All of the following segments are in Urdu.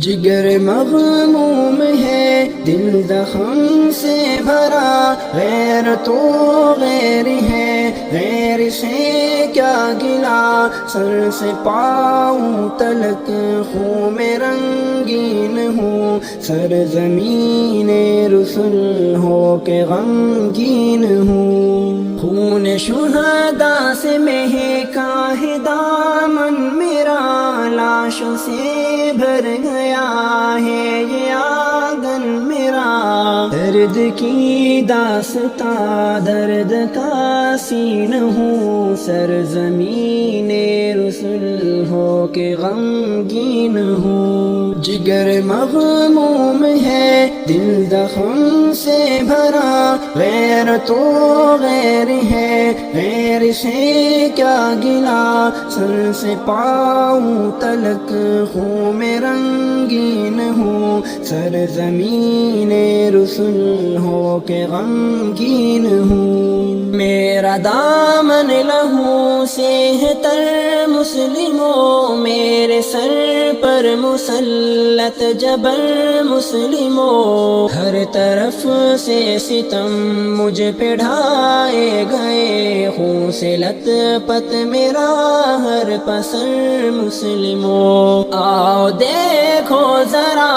جگر مغموم ہے دل زخم سے بھرا، غیر تو غیر ہے، غیر سے کیا گلا، سر سے پاؤں تلک خون میں رنگین ہوں، سرزمین رسل ہو کے غمگین ہوں، خون شہداء سے مہکا ہے دامن میرا، لاشوں سے بھر گیا ہے یہ آنگن میرا، درد کی داستاں درد کا سین ہوں، سرزمین رسل ہو کے غمگین ہوں، جگر مغموم ہے دل زخم سے بھرا، غیر تو غیر ہے، غیر سے کیا گلا، سر سے پاؤں تلک خون میں رنگین ہوں، سرزمین رسل ہو کے غمگین ہوں، میرا دامن لہو سے ہے تر مسلموں، میرے سر پر مسلط جبر مسلموں، ہر طرف سے ستم مجھ پہ ڈھائے گئے، خون سے لت پت میرا ہر پسر مسلموں، آؤ دیکھو ذرا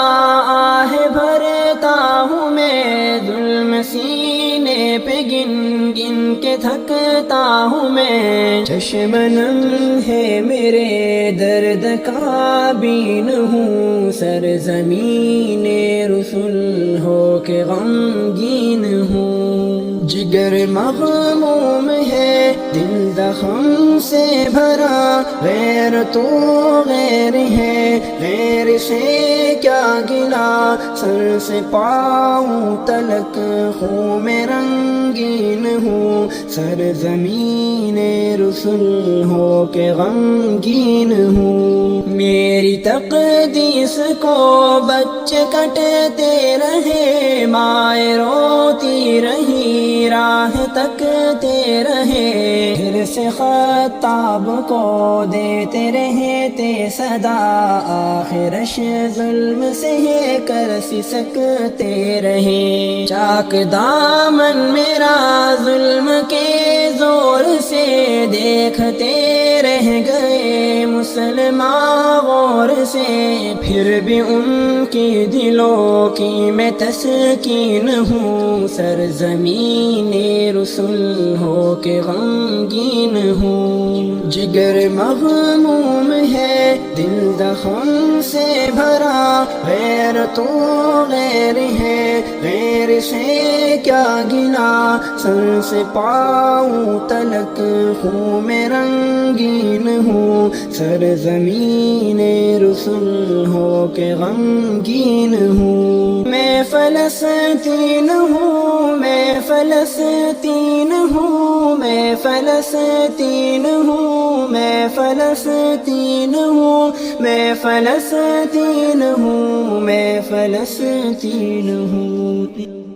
آہ بھرتا ہوں میں، ظلم سینے پہ گن گن کے تھکتا ہوں میں، چشم نم ہے میرے درد کا بین ہوں، سرزمین رسل ہو کے غمگین ہوں، جگر مغموم ہے دل زخم سے بھرا، غیر تو غیر ہے، غیر سے کیا گلا، سر سے پاؤں تلک خون میں رنگین ہوں، سرزمین رسل ہو کے غمگین ہوں، میری تقدیس کو بچے کٹتے رہے، مائیں روتی رہی راہ تکتے رہے، پھر سے خطاب کو دیتے رہتے صدا، آخرش ظلم سے کر سکتے رہے، چاک دامن میرا ظلم کے زور سے دیکھتے رہ گئے مسلمان غور سے، پھر بھی ان کی دلوں کی میں تسکین ہوں، سرزمین رسل ہو کے غمگین ہوں، جگر مغموم ہے دل زخم سے بھرا، غیر تو غیر ہے، غیر سے کیا گلا، سر سے پاؤں تلک خون میں رنگین ہوں، سرزمین رسل ہو کے غمگین ہوں، میں فلسطین ہوں، میں فلسطین ہوں، میں فلسطین ہوں، میں فلسطین ہوں، میں فلسطین ہوں، میں فلسطین ہوں۔